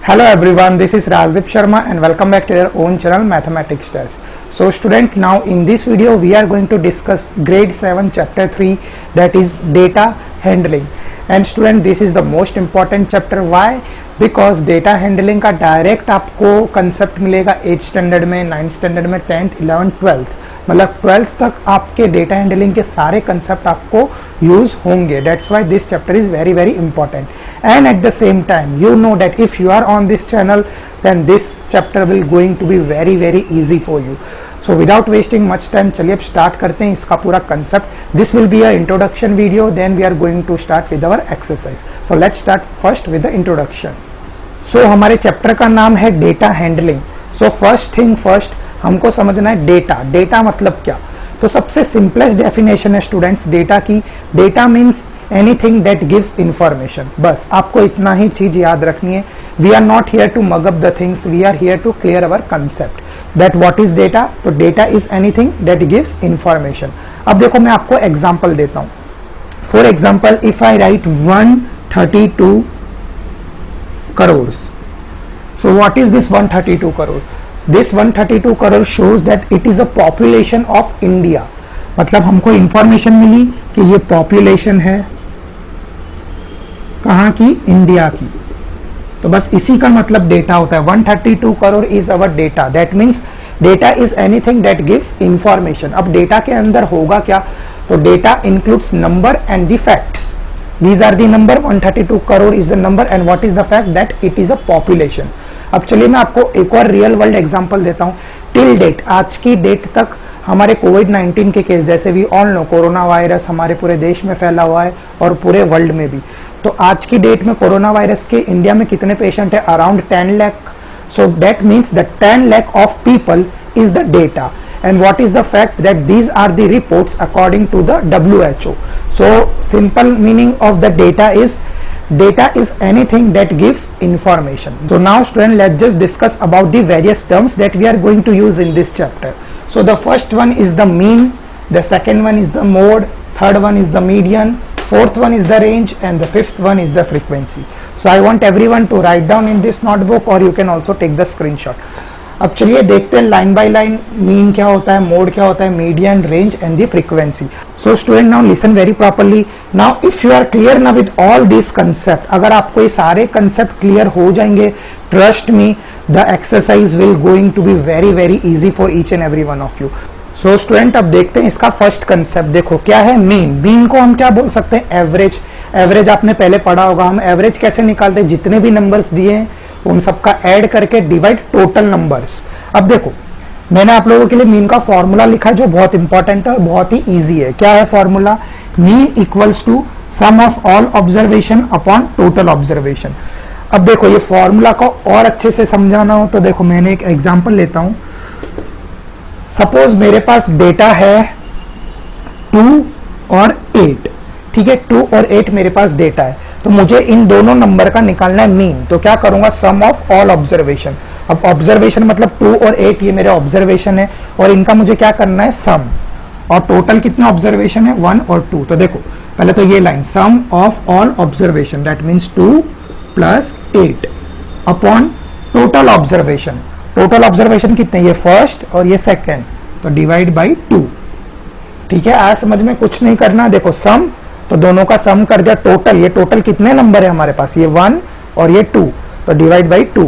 Hello everyone, this is Rajdeep Sharma and welcome back to your own channel Mathematics Stars. So student, now in this video we are going to discuss grade 7 chapter 3, that is data handling. And student, this is the most important chapter. Why? Because data handling का direct आपको concept मिलेगा 8th standard में, 9th standard में, 10th, 11th, 12th, मतलब 12th तक आपके data handling के सारे कंसेप्ट आपको यूज होंगे. That's why this chapter is very very important. And at the same time you know that if you are on this channel then this chapter will going to be very very easy for you. So without wasting much time चलिए अब start करते हैं इसका पूरा concept. This will be a introduction video, then we are going to start with our exercise. So let's start first with the introduction. So हमारे chapter का नाम है data handling. So first thing first हमको समझना है data. Data मतलब क्या? तो सबसे सिंपलेस्ट डेफिनेशन है स्टूडेंट्स डेटा की. Data means anything that gives information. बस आपको इतना ही चीज याद रखनी है. We are not here to mug up the things, we are here to clear our concept that what is data. तो data is anything that gives information. अब देखो मैं आपको एग्जांपल देता हूं. For example if I right 132 crores. So what is this 132 crore? This 132 crore shows that it is a population of India. मतलब हमको information मिली कि ये पॉपुलेशन है कहाँ की? इंडिया की. तो बस इसी का मतलब डेटा होता है. 132 crore is our data. That means data is anything that gives information. अब डेटा के अंदर होगा क्या? तो data includes number and the facts. These are the number. 132 crore is the number and what is the fact that it is a population. अब चलिए मैं आपको एक और रियल वर्ल्ड एग्जांपल देता हूँ. टिल डेट, आज की डेट तक हमारे कोविड-19 के केस, जैसे we all know corona virus हमारे पूरे देश में फैला हुआ है और पूरे वर्ल्ड में भी. तो आज की डेट में कोरोना वायरस के इंडिया में कितने पेशेंट है? Around 10 lakh. So that means the 10 lakh of people is the data. And what is the fact that these are the reports according to the WHO. So simple meaning of the data is anything that gives information. So now student, let's just discuss about the various terms that we are going to use in this chapter. So the first one is the mean, the second one is the mode, third one is the median, fourth one is the range and the fifth one is the frequency. So I want everyone to write down in this notebook or you can also take the screenshot. अब चलिए देखते हैं line by line. Mean क्या होता है, mode क्या होता है, median, range and the frequency. So student now listen very properly. Now if you are clear now with all this concept, अगर आपको ये सारे कंसेप्ट क्लियर हो जाएंगे, trust me the exercise will going to be very very easy for each and every one of you. So student अब देखते हैं इसका फर्स्ट कंसेप्ट. देखो क्या है मीन. मीन को हम क्या बोल सकते हैं? एवरेज. एवरेज आपने पहले पढ़ा होगा. हम एवरेज कैसे निकालते हैं? जितने भी नंबर्स दिए हैं उन सबका ऐड करके डिवाइड टोटल नंबर्स. अब देखो मैंने आप लोगों के लिए मीन का फॉर्मूला लिखा है जो बहुत इंपॉर्टेंट है और बहुत ही इजी है. क्या है formula? Mean equals to sum of all observation upon total observation. अब देखो ये फॉर्मूला को और अच्छे से समझाना हो तो देखो मैंने एक एग्जांपल लेता हूं. सपोज मेरे पास डेटा है 2 और 8. ठीक है, 2 और 8 मेरे पास डेटा है. तो मुझे इन दोनों नंबर का निकालना है मीन. तो क्या करूंगा? सम ऑफ ऑल ऑब्जर्वेशन. अब ऑब्जर्वेशन मतलब 2 और 8 ये मेरे ऑब्जर्वेशन है और इनका मुझे क्या करना है? सम. और टोटल कितने ऑब्जर्वेशन है? 1 और 2. तो देखो पहले तो ये line sum of all observation that means 2 plus 8 upon total observation. Total observation कितने? ये फर्स्ट और ये सेकेंड. तो डिवाइड बाई 2. ठीक है, आज समझ में कुछ नहीं करना. देखो सम तो दोनों का सम कर दिया. टोटल, ये टोटल कितने नंबर है हमारे पास? ये 1 और ये 2. तो divide by 2.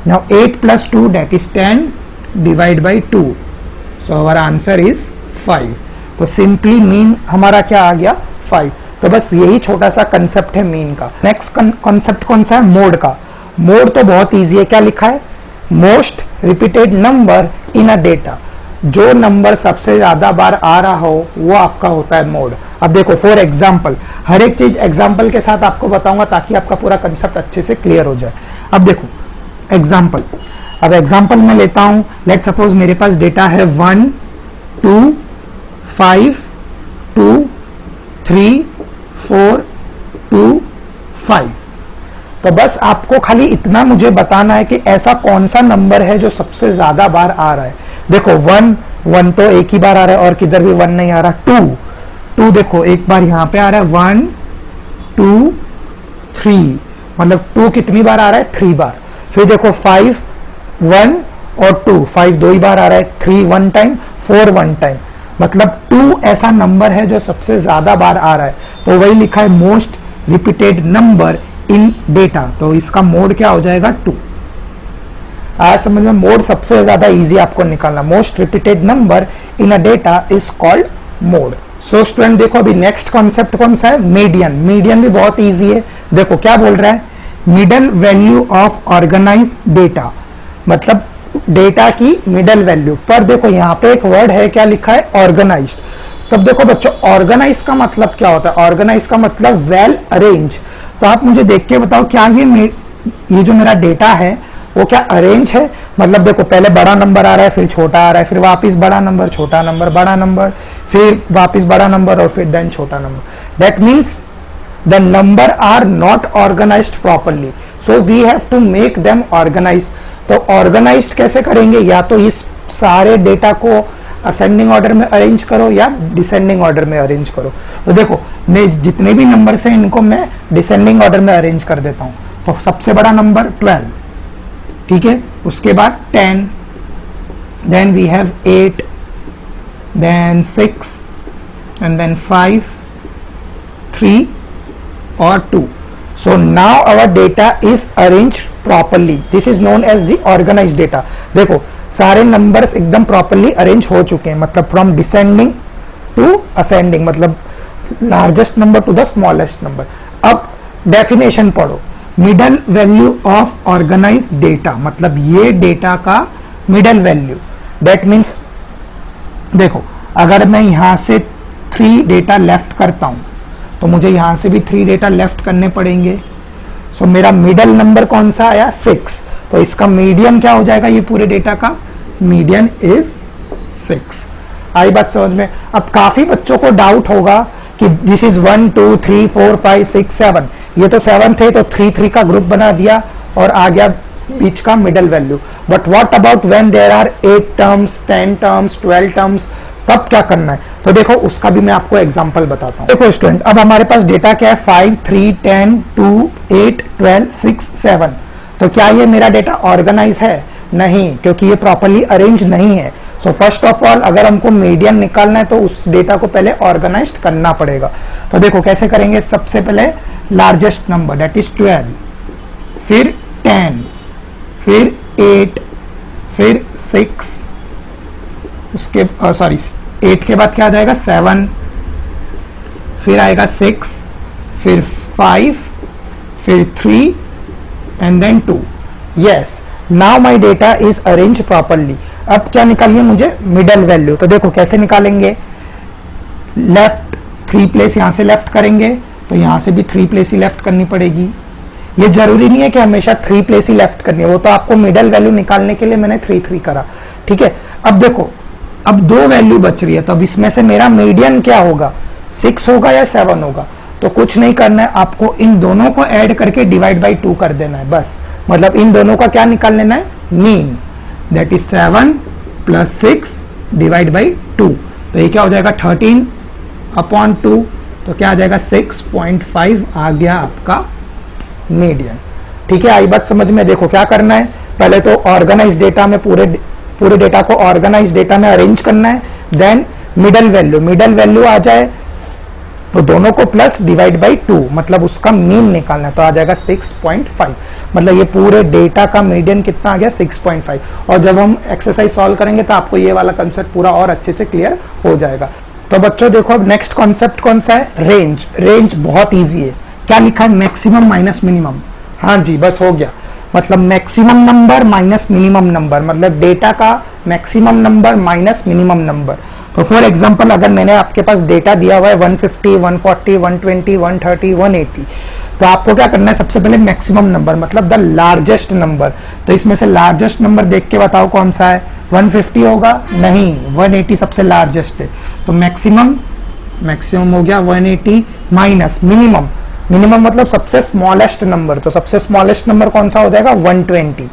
Now 8 plus 2 that is 10 divide by 2. So our answer is 5. तो सिंपली मीन हमारा क्या आ गया? 5. तो बस यही छोटा सा कंसेप्ट है मीन का. नेक्स्ट कंसेप्ट कौन सा है? मोड का. मोड तो बहुत ईजी है. क्या लिखा है? Most repeated number in a data. जो नंबर सबसे ज्यादा बार आ रहा हो वो आपका होता है मोड. अब देखो फॉर एग्जाम्पल, हर एक चीज एग्जाम्पल के साथ आपको बताऊंगा ताकि आपका पूरा कंसेप्ट अच्छे से क्लियर हो जाए. अब देखो एग्जाम्पल. अब एग्जाम्पल मैं लेता हूं. लेट सपोज मेरे पास डेटा है 1 2 5 2 3 4 2 5. तो बस आपको खाली इतना मुझे बताना है कि ऐसा कौन सा नंबर है जो सबसे ज्यादा बार आ रहा है. देखो 1 तो एक ही बार आ रहा है और किधर भी 1 नहीं आ रहा. 2 देखो एक बार यहां पे आ रहा है 1 2 3. मतलब 2 कितनी बार आ रहा है? 3 बार. फिर देखो 5 1 और 2, 5 दो ही बार आ रहा है, 3 1 टाइम, 4 1 टाइम, मतलब 2 ऐसा नंबर है जो सबसे ज्यादा बार आ रहा है, तो वही लिखा है most repeated number in data, तो इसका मोड क्या हो जाएगा 2। आज समझ में, मोड सबसे ज्यादा इजी आपको निकालना, most repeated number in a data is called mode. So student देखो अभी नेक्स्ट कॉन्सेप्ट कौन सा है, मीडियन। मीडियन भी बहुत इजी है, देखो क्या बोल रहा है, middle value of organise data, मतलब डेटा की मिडल वैल्यू। पर देखो यहाँ पे एक वर्ड है, क्या लिखा है, ऑर्गेनाइज्ड। तब देखो बच्चों ऑर्गेनाइज का मतलब क्या होता है, ऑर्गेनाइज का मतलब वेल अरेंज। तो आप मुझे देख के बताओ क्या ये जो मेरा डेटा है वो क्या अरेंज है, मतलब देखो पहले बड़ा नंबर आ रहा है, फिर छोटा आ रहा है, फिर वापस बड़ा नंबर, छोटा नंबर, बड़ा नंबर, फिर वापस बड़ा नंबर और फिर देन छोटा number. That means the number are not organized properly, so we have to make them organized। तो organized कैसे करेंगे, या तो इस सारे डेटा को असेंडिंग ऑर्डर में अरेंज करो या डिसेंडिंग ऑर्डर में अरेंज करो। तो देखो मैं जितने भी नंबर से इनको मैं डिसेंडिंग ऑर्डर में अरेंज कर देता हूं। तो सबसे बड़ा नंबर 12, ठीक है, उसके बाद 10, then we have 8, then 6 and then 5, 3 or 2। So now our data is arranged properly, this is known as the organized data। देखो सारे नंबर्स एकदम प्रॉपरली अरेंज हो चुके हैं, मतलब फ्रॉम डिसेंडिंग टू असेंडिंग, मतलब largest number to the smallest number. अब definition पढ़ो, middle value of organise data, मतलब ये डेटा का मिडल वैल्यू। दैट मीन्स देखो अगर मैं यहां से 3 डेटा लेफ्ट करता हूं तो मुझे यहां से भी 3 डेटा लेफ्ट करने पड़ेंगे। सो मेरा मिडल नंबर कौन सा आया, 6, तो इसका मीडियन क्या हो जाएगा, ये पूरे डेटा का मीडियन इज 6। आई बात समझ में। अब काफी बच्चों को डाउट होगा कि दिस इज 1 2 3 4 5 6 7, ये तो 7 थे तो 3 3 का ग्रुप बना दिया और आ गया बीच का middle value. But what about when there are 8 terms, 10 terms, 12 terms, तब क्या करना है, तो देखो उसका भी मैं आपको एग्जांपल बताता हूं। देखो स्टूडेंट अब हमारे पास डेटा क्या है, 5 3 10 2 8 12 6 7। तो क्या ये मेरा डेटा ऑर्गेनाइज है, नहीं, क्योंकि ये प्रॉपर्ली अरेंज नहीं है। सो फर्स्ट ऑफ ऑल अगर हमको मीडियन निकालना है तो उस डेटा को पहले ऑर्गेनाइज करना पड़ेगा। तो देखो कैसे करेंगे, सबसे पहले लार्जेस्ट नंबर दैट इज 12, फिर 10, फिर 8, फिर 6, उसके 8 के बाद क्या आ जाएगा 7, फिर आएगा 6, फिर 5, फिर 3 and then 2। Yes, now my data is arrange properly. अब क्या निकालिए मुझे, मिडल वैल्यू। तो देखो कैसे निकालेंगे, लेफ्ट 3 प्लेस यहां से लेफ्ट करेंगे तो यहां से भी 3 प्लेस ही लेफ्ट करनी पड़ेगी। ये जरूरी नहीं है कि हमेशा 3 प्लेस ही लेफ्ट करनी है, वो तो आपको मिडल वैल्यू निकालने के लिए मैंने 3 3 करा, ठीक है। अब देखो अब 2 वैल्यू बच रही है, तो अब इसमें से मेरा मीडियन क्या होगा, 6 होगा या 7 होगा। तो कुछ नहीं करना है, आपको इन दोनों को ऐड करके डिवाइड बाई 2 कर देना है बस, मतलब इन दोनों का क्या निकाल लेना है, mean, that is 7 plus 6 divide by 2। तो ये क्या हो जाएगा 13 अपॉन 2, तो क्या आ जाएगा 6.5 आ गया आपका मीडियन, ठीक है। आई बात समझ में। देखो क्या करना है, पहले तो ऑर्गेनाइज डेटा में पूरे डेटा को ऑर्गेनाइज डेटा में अरेंज करना है, देन मिडल वैल्यू आ जाए तो दोनों को प्लस डिवाइड बाई 2, मतलब उसका मीन निकालना है, तो आ जाएगा 6.5। मतलब ये पूरे डेटा का मीडियन कितना आ गया 6.5। और जब हम एक्सरसाइज सॉल्व करेंगे तो आपको ये वाला कंसेप्ट पूरा और अच्छे से क्लियर हो जाएगा। तो बच्चों देखो अब नेक्स्ट कॉन्सेप्ट कौन सा है, रेंज। रेंज बहुत ईजी है, क्या लिखा है, मैक्सिमम माइनस मिनिमम। हाँ जी, बस हो गया, मतलब maximum number minus minimum number, मतलब डेटा का maximum number minus minimum number. तो फॉर एग्जांपल अगर मैंने आपके पास डेटा दिया हुआ है 150, 140, 120, 130, 180, तो आपको क्या करना है, सबसे पहले मैक्सिमम नंबर मतलब द लार्जेस्ट नंबर। तो इसमें से लार्जेस्ट नंबर देख के बताओ कौन सा है, 150 होगा, नहीं, 180 सबसे लार्जेस्ट है। तो मैक्सिमम हो गया 180 माइनस मिनिमम मतलब सबसे स्मॉलेस्ट नंबर। तो सबसे स्मॉलेस्ट नंबर कौन सा हो जाएगा, 120।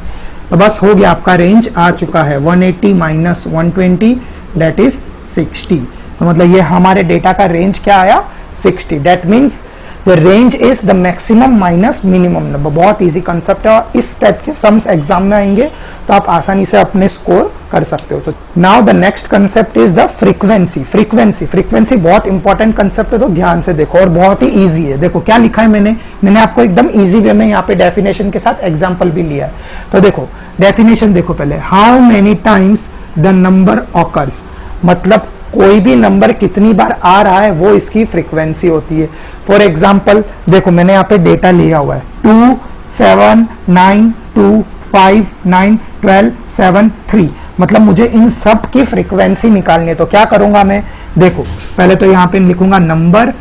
तो बस हो गया, आपका रेंज आ चुका है 180 माइनस 120 दैट इज 60। तो मतलब ये हमारे डेटा का रेंज क्या आया, 60। That means the range is the maximum minus minimum number. बहुत इजी कंसेप्ट है और इस टाइप के सम्स एग्जाम में आएंगे तो आप आसानी से अपने स्कोर कर सकते हो। तो now the next concept is the frequency. Frequency बहुत इंपॉर्टेंट कंसेप्ट है, तो ध्यान से देखो और बहुत ही इजी है। देखो क्या लिखा है मैंने आपको एकदम इजी वे में यहाँ पे डेफिनेशन के साथ एग्जाम्पल भी लिया है। तो देखो डेफिनेशन देखो पहले, how many times the number occurs, मतलब कोई भी नंबर कितनी बार आ रहा है वो इसकी फ्रीक्वेंसी होती है। फॉर एग्जाम्पल देखो मैंने यहाँ पे डेटा लिया हुआ है 2 7 9 2 5 9 12 7 3, मतलब मुझे इन सब की फ्रीक्वेंसी निकालनी है। तो क्या करूंगा मैं, देखो पहले तो यहाँ पे लिखूंगा नंबर,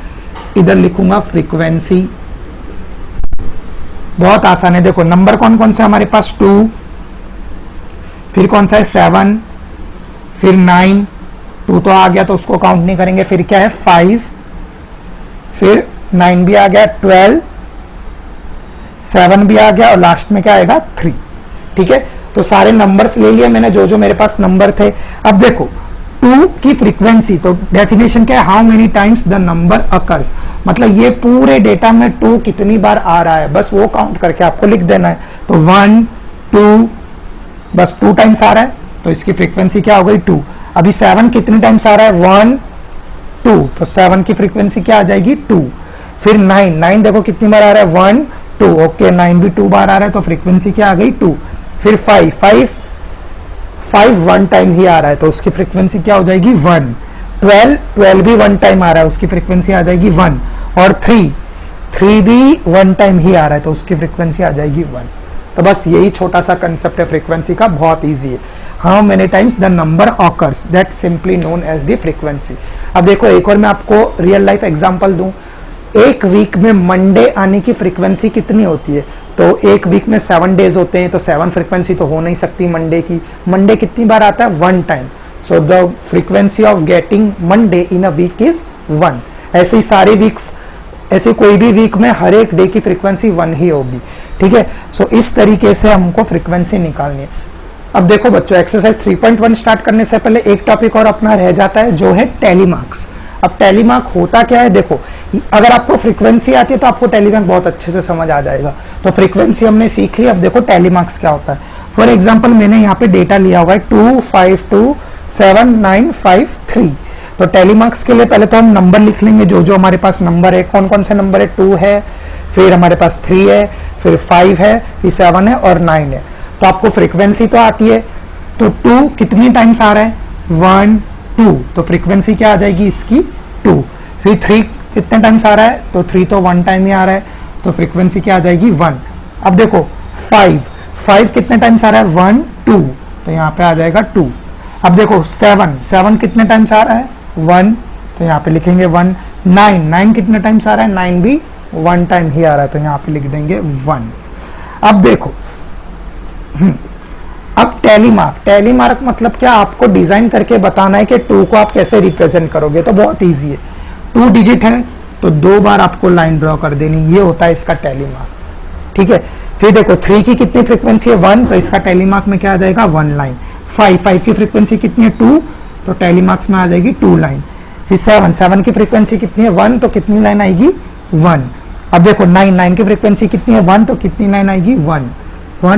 इधर लिखूंगा फ्रीक्वेंसी। बहुत आसान है। देखो नंबर कौन कौन से हमारे पास 2, फिर कौन सा है 7, फिर 9, 2 तो आ गया तो उसको काउंट नहीं करेंगे, फिर क्या है 5, फिर 9 भी आ गया, 12, 7 भी आ गया और लास्ट में क्या आएगा 3। ठीक है, तो सारे नंबर्स ले लिए मैंने जो जो मेरे पास नंबर थे। अब देखो 2 की फ्रीक्वेंसी, तो डेफिनेशन क्या है, how many times the number occurs, मतलब ये पूरे डेटा में 2 कितनी बार आ रहा है बस वो काउंट करके आपको लिख देना है। तो 1 2 बस 2 टाइम्स आ रहा है तो इसकी फ्रीक्वेंसी क्या हो गई 2। अभी 7 कितने टाइम्स आ रहा है 1 2, तो 7 की फ्रीक्वेंसी क्या आ जाएगी 2। फिर 9 देखो कितनी बार आ रहा है 1 2, ओके 9 भी 2 बार आ रहा है तो फ्रीक्वेंसी क्या आ गई 2। फिर 5 1 टाइम ही आ रहा है तो उसकी फ्रीक्वेंसी क्या हो जाएगी 1। 12 भी 1 टाइम आ रहा है उसकी फ्रीक्वेंसी आ जाएगी 1। और 3 भी 1 टाइम ही आ रहा है तो उसकी फ्रीक्वेंसी आ जाएगी 1। तो बस यही छोटा सा कंसेप्ट है फ्रीक्वेंसी का, बहुत इजी है। How many times the number occurs, that simply known as the frequency. अब देखो एक और मैं आपको रियल लाइफ एग्जांपल दूं, एक वीक में मंडे आने की फ्रीक्वेंसी कितनी होती है, तो एक वीक में 7 डेज होते हैं तो 7 फ्रीक्वेंसी तो हो नहीं सकती मंडे की। मंडे कितनी बार आता है 1 time, so the frequency of getting Monday in a week is 1। ऐसे ही सारे वीक्स, ऐसे कोई भी वीक में हर एक डे की फ्रीक्वेंसी 1 ही होगी। ठीक है, सो इस तरीके से हमको फ्रीक्वेंसी निकालनी है। अब देखो बच्चों एक्सरसाइज 3.1 स्टार्ट करने से पहले एक टॉपिक और अपना रह जाता है जो है टेलीमार्क्स। अब टेलीमार्क होता क्या है, देखो अगर आपको फ्रीक्वेंसी आती है तो आपको टेलीमार्क बहुत अच्छे से समझ आ जाएगा। तो फ्रीक्वेंसी हमने सीख ली, अब देखो टेलीमार्क्स क्या होता है। फॉर एग्जांपल मैंने यहाँ पे डेटा लिया हुआ है 2 5 2 7 9 5 3। तो टेलीमार्क्स के लिए पहले तो हम नंबर लिख लेंगे जो जो हमारे पास नंबर है। कौन कौन से नंबर है, 2 है, फिर हमारे पास 3 है, फिर 5 है, फिर 7 है और 9 है। तो आपको फ्रीक्वेंसी तो आती है, तो 2 कितनी टाइम्स आ रहा है 1 2, तो फ्रीक्वेंसी क्या आ जाएगी इसकी 2। फिर 3 कितने टाइम्स आ रहा है, तो 3 तो 1 टाइम ही आ रहा है तो फ्रीक्वेंसी क्या आ जाएगी 1। अब देखो 5 कितने टाइम्स आ रहा है 1 2, तो यहाँ पे आ जाएगा 2। अब देखो 7 कितने टाइम्स आ रहा है 1, तो यहाँ पे लिखेंगे 1। 9 कितने टाइम्स आ रहा है 9 भी 1 टाइम ही आ रहा है तो यहाँ पे लिख देंगे 1। अब देखो अब टेलीमार्क मतलब क्या, आपको डिजाइन करके बताना है कि 2 को आप कैसे रिप्रेजेंट करोगे। तो बहुत इजी है, 2 डिजिट है तो 2 बार आपको लाइन ड्रॉ कर देनी, ये होता है इसका टेलीमार्क। ठीक है, फिर देखो 3 की कितनी फ्रीक्वेंसी है 1, तो इसका टेलीमार्क में क्या आ जाएगा 1 लाइन। 5 की फ्रीक्वेंसी कितनी है 2, तो टेलीमार्क्स में आ जाएगी 2 लाइन। फिर 7 की फ्रीक्वेंसी कितनी है 1, तो कितनी लाइन आएगी 1। अब देखो 9 की फ्रीक्वेंसी कितनी है 1, तो कितनी लाइन आएगी 1।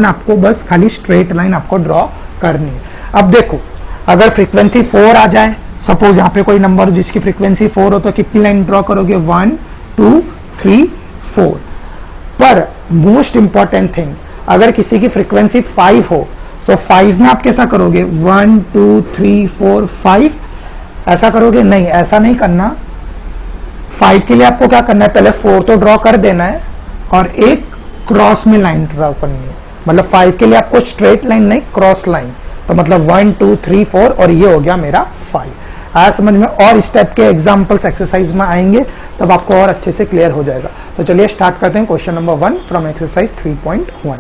आपको बस खाली स्ट्रेट लाइन आपको ड्रॉ करनी है। अब देखो अगर फ्रीक्वेंसी 4 आ जाए, सपोज यहाँ पे कोई नंबर जिसकी फ्रीक्वेंसी 4 हो, तो कितनी लाइन ड्रॉ करोगे 1 2 3 4। पर मोस्ट इंपॉर्टेंट थिंग, अगर किसी की फ्रीक्वेंसी 5 हो तो 5 में आप कैसा करोगे 1 2 3 4 5 ऐसा करोगे, नहीं ऐसा नहीं करना। 5 के लिए आपको क्या करना है, पहले 4 तो ड्रॉ कर देना है और एक क्रॉस में लाइन ड्रॉ करनी है। मतलब 5 के लिए आपको स्ट्रेट लाइन नहीं, क्रॉस लाइन। तो मतलब 1 2 3 4 और ये हो गया मेरा 5। आया समझ में? और इस टाइप के एग्जांपल्स एक्सरसाइज में आएंगे तब आपको और अच्छे से क्लियर हो जाएगा। तो चलिए स्टार्ट करते हैं क्वेश्चन नंबर 1 फ्रॉम एक्सरसाइज 3.1।